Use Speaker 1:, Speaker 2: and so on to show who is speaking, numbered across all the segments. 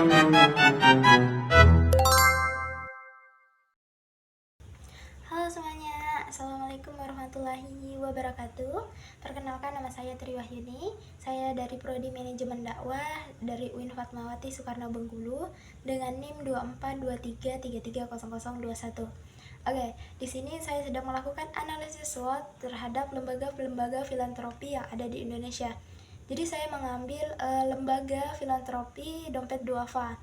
Speaker 1: Halo semuanya, Assalamualaikum warahmatullahi wabarakatuh. Perkenalkan, nama saya Tri Wahyuni. Saya dari Prodi Manajemen Dakwah dari UIN Fatmawati Soekarno Bengkulu dengan NIM 2423330021. Oke, di sini saya sedang melakukan analisis SWOT terhadap lembaga-lembaga filantropi yang ada di Indonesia. Jadi saya mengambil lembaga filantropi Dompet Duafa.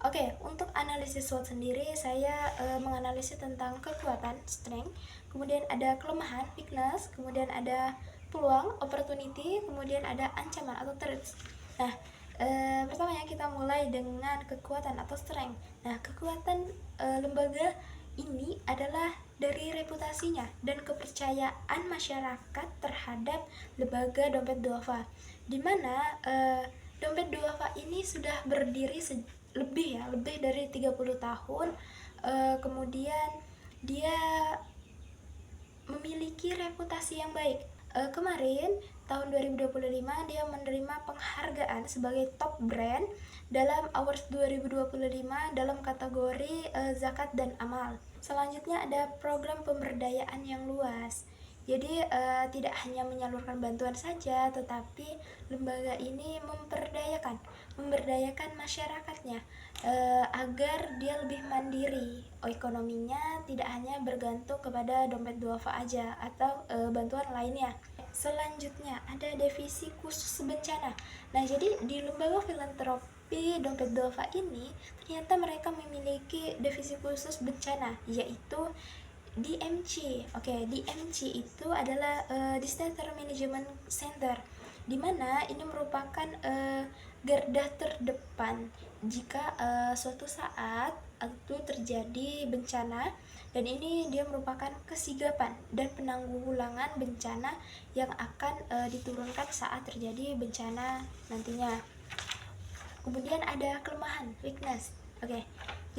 Speaker 1: Oke, untuk analisis SWOT sendiri saya menganalisis tentang kekuatan, strength, kemudian ada kelemahan, weakness, kemudian ada peluang, opportunity, kemudian ada ancaman atau threats. Nah, pertamanya kita mulai dengan kekuatan atau strength. Nah, kekuatan lembaga ini adalah dari reputasinya dan kepercayaan masyarakat terhadap lembaga Dompet Duafa, di mana Dompet Duafa ini sudah berdiri lebih dari 30 tahun. Kemudian dia memiliki reputasi yang baik. Kemarin tahun 2025 dia menerima penghargaan sebagai top brand dalam Awards 2025 dalam kategori zakat dan amal. Selanjutnya ada program pemberdayaan yang luas. Jadi tidak hanya menyalurkan bantuan saja, tetapi lembaga ini memberdayakan masyarakatnya agar dia lebih mandiri ekonominya, tidak hanya bergantung kepada Dompet Duafa aja atau bantuan lainnya. Selanjutnya ada divisi khusus bencana. Nah, jadi di lembaga filantropi Dompet Duafa ini ternyata mereka memiliki divisi khusus bencana, yaitu DMC. Oke, DMC itu adalah Disaster Management Center, di mana ini merupakan garda terdepan jika suatu saat itu terjadi bencana, dan ini dia merupakan kesigapan dan penanggulangan bencana yang akan diturunkan saat terjadi bencana nantinya. Kemudian ada kelemahan, weakness. Oke,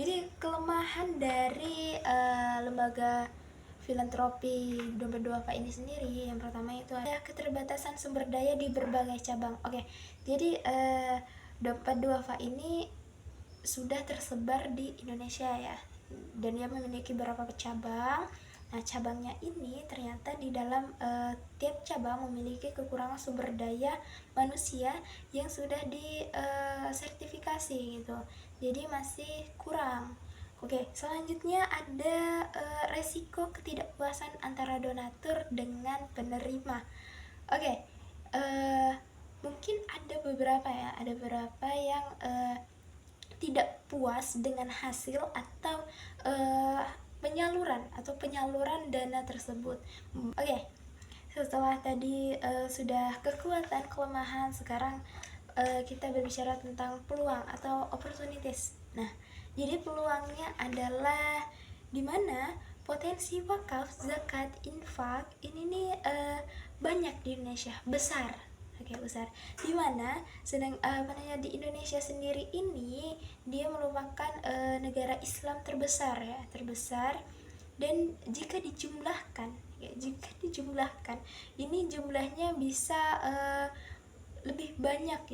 Speaker 1: jadi kelemahan dari lembaga filantropi Dompet Duafa ini sendiri, yang pertama itu ada keterbatasan sumber daya di berbagai cabang. Oke, jadi Dompet Duafa ini sudah tersebar di Indonesia ya, dan dia memiliki beberapa cabang. Nah, cabangnya ini ternyata di dalam tiap cabang memiliki kekurangan sumber daya manusia yang sudah disertifikasi gitu. Jadi masih kurang. Oke, selanjutnya ada resiko ketidakpuasan antara donatur dengan penerima. Oke, mungkin ada beberapa yang tidak puas dengan hasil atau penyaluran dana tersebut. Oke, setelah tadi sudah kekuatan, kelemahan, sekarang kita berbicara tentang peluang atau opportunities. Nah, jadi peluangnya adalah dimana potensi wakaf, zakat, infak ini nih banyak di Indonesia, besar. Oke, besar. Dimana di Indonesia sendiri ini dia merupakan negara Islam terbesar, dan jika dijumlahkan ini jumlahnya bisa lebih banyak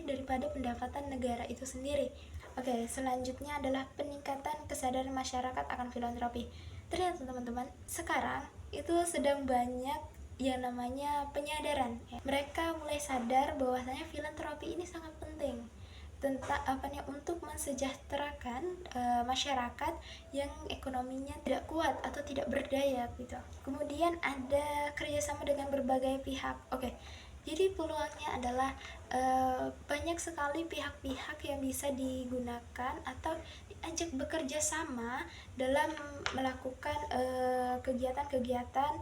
Speaker 1: daripada pendapatan negara itu sendiri. Oke, selanjutnya adalah peningkatan kesadaran masyarakat akan filantropi. Ternyata teman-teman, sekarang itu sedang banyak yang namanya penyadaran. Mereka mulai sadar bahwasanya filantropi ini sangat penting untuk mensejahterakan masyarakat yang ekonominya tidak kuat atau tidak berdaya gitu. Kemudian ada kerjasama dengan berbagai pihak. Oke, jadi peluangnya adalah banyak sekali pihak-pihak yang bisa digunakan atau diajak bekerja sama dalam melakukan kegiatan-kegiatan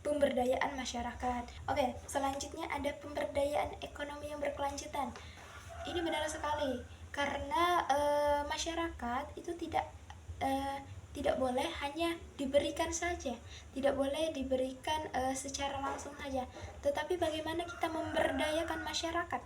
Speaker 1: pemberdayaan masyarakat. Oke, selanjutnya ada pemberdayaan ekonomi yang berkelanjutan. Ini benar sekali, karena masyarakat itu tidak boleh hanya diberikan saja, tidak boleh diberikan secara langsung saja, tetapi bagaimana kita memberdayakan masyarakat.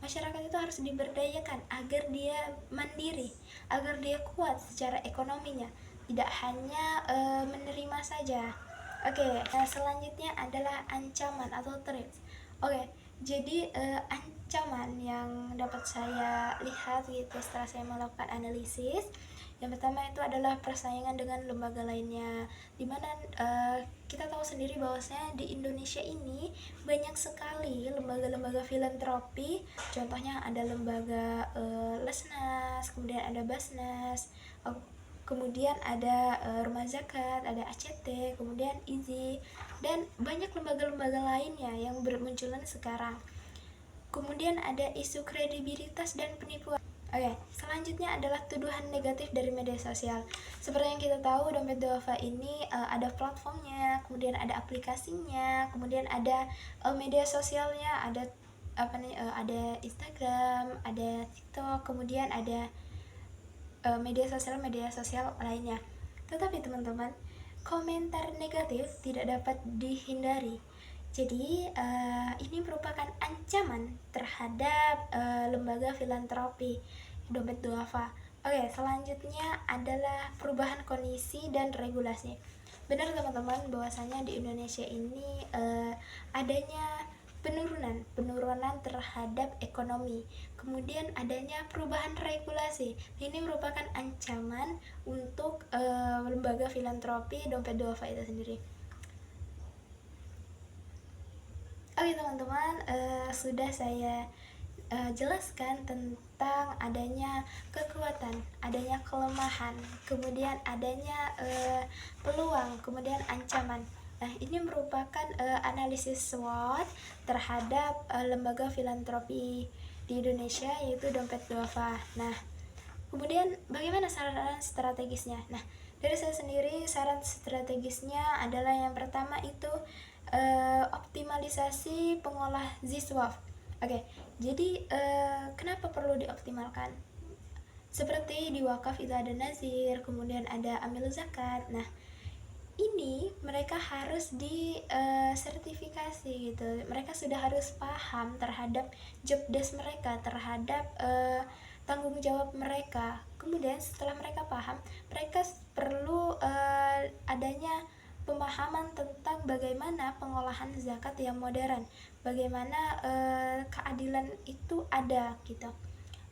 Speaker 1: Masyarakat itu harus diberdayakan agar dia mandiri, agar dia kuat secara ekonominya, tidak hanya menerima saja. Oke, nah selanjutnya adalah ancaman atau threat. Oke, Jadi ancaman yang dapat saya lihat gitu setelah saya melakukan analisis, yang pertama itu adalah persaingan dengan lembaga lainnya, dimana kita tahu sendiri bahwasanya di Indonesia ini banyak sekali lembaga-lembaga filantropi. Contohnya ada lembaga Lesnas, kemudian ada Basnas, kemudian ada Rumah Zakat, ada ACT, kemudian IZI, dan banyak lembaga-lembaga lainnya yang bermunculan sekarang. Kemudian ada isu kredibilitas dan penipuan. Oke, selanjutnya adalah tuduhan negatif dari media sosial. Seperti yang kita tahu, Dompet Duafa ini ada platformnya, kemudian ada aplikasinya, kemudian ada media sosialnya, ada ada Instagram, ada TikTok, kemudian ada media sosial lainnya. Tetapi teman-teman, komentar negatif tidak dapat dihindari. Jadi ini merupakan ancaman terhadap lembaga filantropi Dompet Duafa. Oke, selanjutnya adalah perubahan kondisi dan regulasi. Benar teman-teman, bahwasanya di Indonesia ini adanya penurunan terhadap ekonomi, kemudian adanya perubahan regulasi. Ini merupakan ancaman untuk lembaga filantropi Dompet Duafa itu sendiri. Oke teman-teman, sudah saya jelaskan tentang adanya kekuatan, adanya kelemahan, kemudian adanya peluang, kemudian ancaman. Nah, ini merupakan analisis SWOT terhadap lembaga filantropi di Indonesia, yaitu Dompet Duafa. Nah, kemudian bagaimana saran strategisnya? Nah, dari saya sendiri saran strategisnya adalah yang pertama itu optimalisasi pengolah ZSWAF. Oke, jadi kenapa perlu dioptimalkan? Seperti di wakaf itu ada nazir, kemudian ada amil zakat. Nah, ini mereka harus di sertifikasi gitu. Mereka sudah harus paham terhadap job desk mereka, terhadap tanggung jawab mereka. Kemudian setelah mereka paham, mereka perlu adanya pemahaman tentang bagaimana pengolahan zakat yang modern, bagaimana keadilan itu ada gitu.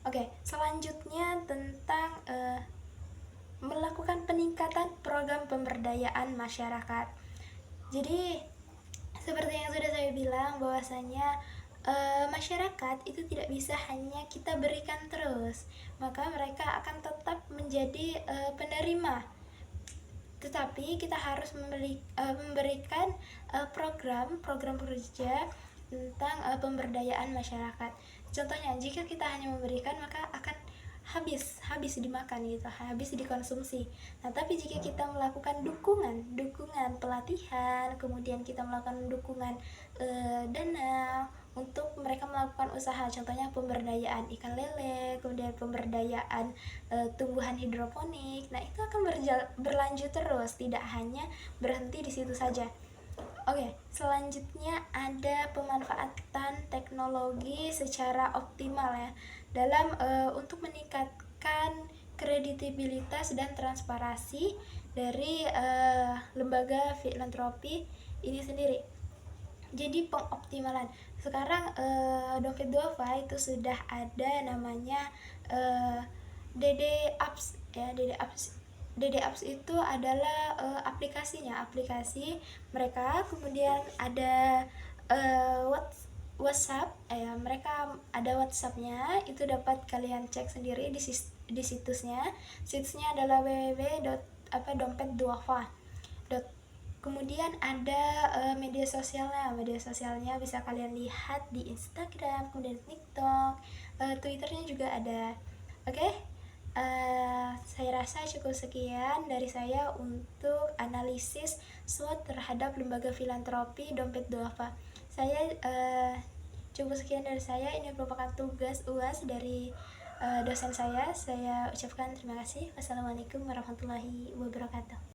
Speaker 1: Oke, selanjutnya tentang melakukan peningkatan program pemberdayaan masyarakat. Jadi seperti yang sudah saya bilang, bahwasanya masyarakat itu tidak bisa hanya kita berikan terus, maka mereka akan tetap menjadi penerima, tetapi kita harus memberikan program kerja tentang pemberdayaan masyarakat. Contohnya, jika kita hanya memberikan, maka akan habis dimakan gitu, habis dikonsumsi. Nah, tapi jika kita melakukan dukungan pelatihan, kemudian kita melakukan dukungan dana untuk mereka melakukan usaha, contohnya pemberdayaan ikan lele, kemudian pemberdayaan tumbuhan hidroponik. Nah, itu akan berlanjut terus, tidak hanya berhenti di situ saja. Oke, selanjutnya ada pemanfaatan teknologi secara optimal ya, dalam untuk meningkatkan kredibilitas dan transparansi dari lembaga filantropi ini sendiri. Jadi pengoptimalan. Sekarang Dompet Duafa itu sudah ada namanya DD Apps ya, DD Apps. DD Apps itu adalah aplikasi mereka, kemudian ada WhatsApp, mereka ada WhatsAppnya, itu dapat kalian cek sendiri di situsnya. Situsnya adalah www.dompetduafa. Kemudian ada media sosialnya bisa kalian lihat di Instagram, kemudian TikTok, Twitternya juga ada. Oke, saya rasa cukup sekian dari saya untuk analisis SWOT terhadap lembaga filantropi Dompet Duafa. Saya cukup sekian dari saya. Ini merupakan tugas UAS dari dosen saya. Saya ucapkan terima kasih. Wassalamualaikum warahmatullahi wabarakatuh.